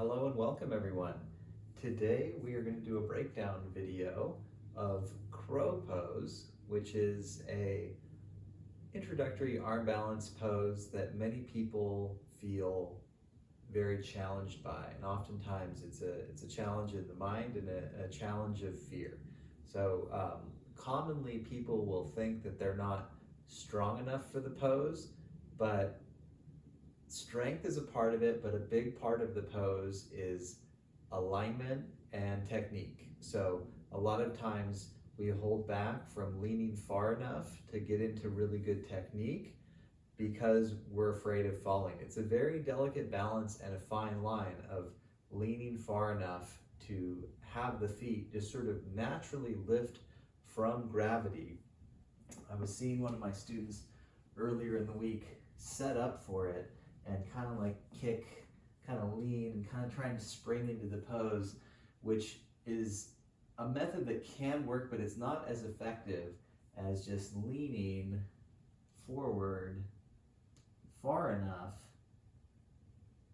Hello and welcome everyone. Today we are going to do a breakdown video of crow pose, which is a introductory arm balance pose that many people feel very challenged by, and oftentimes it's a challenge in the mind and a challenge of fear. So commonly people will think that they're not strong enough for the pose, but strength is a part of it, but a big part of the pose is alignment and technique. So a lot of times we hold back from leaning far enough to get into really good technique because we're afraid of falling. It's a very delicate balance and a fine line of leaning far enough to have the feet just sort of naturally lift from gravity. I was seeing one of my students earlier in the week set up for it and kind of like kick, kind of lean, and kind of trying to spring into the pose, which is a method that can work, but it's not as effective as just leaning forward far enough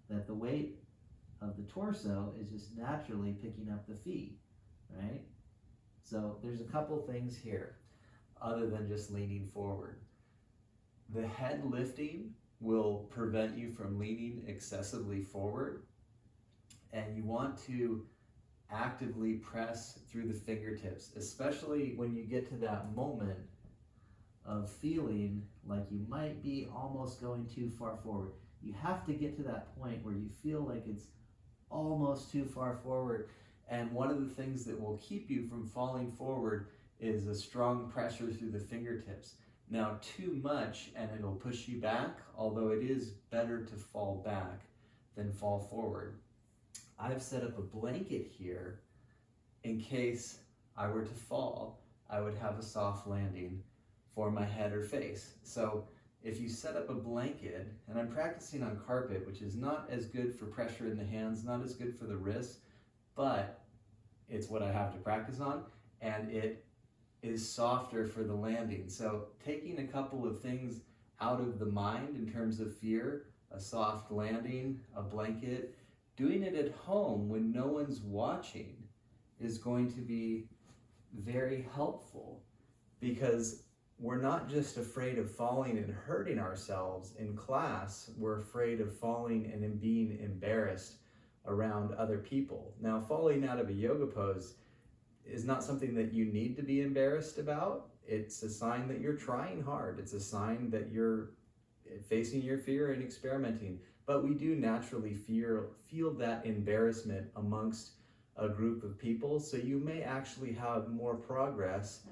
that the weight of the torso is just naturally picking up the feet, right? So there's a couple things here other than just leaning forward. The head lifting will prevent you from leaning excessively forward, and you want to actively press through the fingertips, especially when you get to that moment of feeling like you might be almost going too far forward. You have to get to that point where you feel like it's almost too far forward, and one of the things that will keep you from falling forward is a strong pressure through the fingertips. Now, too much and it'll push you back, although it is better to fall back than fall forward. I've set up a blanket here in case I were to fall. I would have a soft landing for my head or face. So if you set up a blanket, and I'm practicing on carpet, which is not as good for pressure in the hands, not as good for the wrists, but it's what I have to practice on, and it is softer for the landing. So taking a couple of things out of the mind in terms of fear, a soft landing, a blanket, doing it at home when no one's watching is going to be very helpful, because we're not just afraid of falling and hurting ourselves in class, we're afraid of falling and being embarrassed around other people. Now, falling out of a yoga pose is not something that you need to be embarrassed about. It's a sign that you're trying hard. It's a sign that you're facing your fear and experimenting. But we do naturally feel that embarrassment amongst a group of people. So you may actually have more progress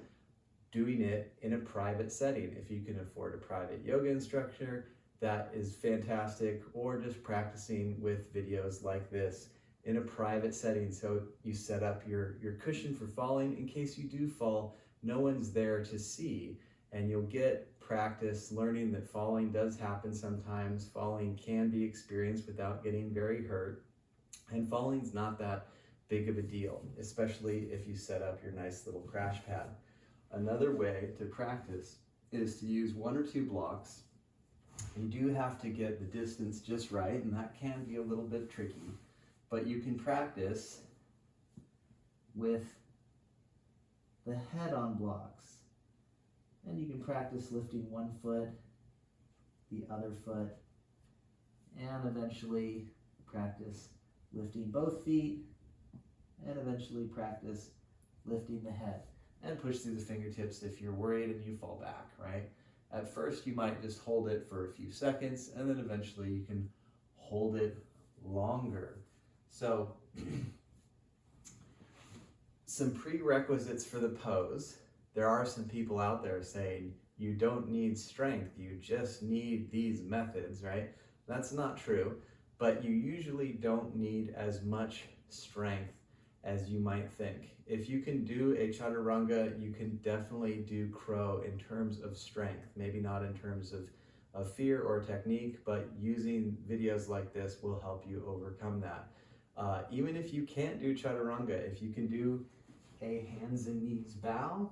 doing it in a private setting. If you can afford a private yoga instructor, that is fantastic, or just practicing with videos like this in a private setting. So you set up your cushion for falling. In case you do fall, no one's there to see, and you'll get practice learning that falling does happen sometimes. Falling can be experienced without getting very hurt, and falling's not that big of a deal, especially if you set up your nice little crash pad. Another way to practice is to use 1 or 2 blocks. You do have to get the distance just right, and that can be a little bit tricky. But you can practice with the head on blocks. And you can practice lifting one foot, the other foot, and eventually practice lifting both feet, and eventually practice lifting the head. And push through the fingertips if you're worried and you fall back, right? At first you might just hold it for a few seconds, and then eventually you can hold it longer. So, some prerequisites for the pose. There are some people out there saying you don't need strength, you just need these methods, right? That's not true, but you usually don't need as much strength as you might think. If you can do a chaturanga, you can definitely do crow in terms of strength, maybe not in terms of fear or technique, but using videos like this will help you overcome that. Even if you can't do chaturanga, if you can do a hands and knees bow,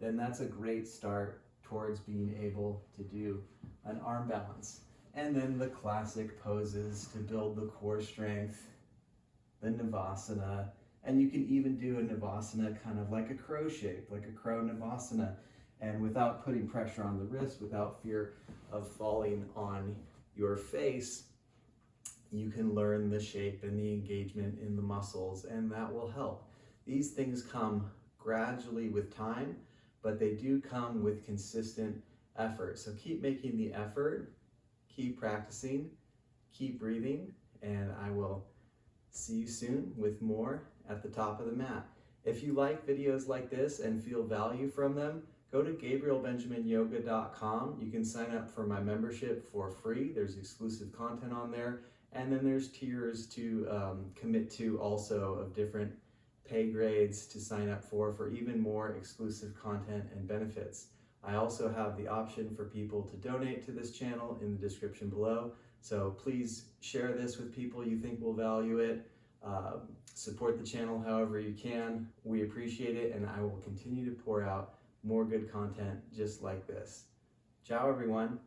then that's a great start towards being able to do an arm balance. And then the classic poses to build the core strength, the Navasana, and you can even do a Navasana kind of like a crow shape, like a crow Navasana, and without putting pressure on the wrist, without fear of falling on your face, you can learn the shape and the engagement in the muscles, and that will help. These things come gradually with time, but they do come with consistent effort. So keep making the effort, keep practicing, keep breathing, and I will see you soon with more at the top of the mat. If you like videos like this and feel value from them, go to GabrielBenjaminYoga.com. You can sign up for my membership for free. There's exclusive content on there. And then there's tiers to commit to also of different pay grades to sign up for even more exclusive content and benefits. I also have the option for people to donate to this channel in the description below. So please share this with people you think will value it. Support the channel however you can. We appreciate it, and I will continue to pour out more good content just like this. Ciao, everyone.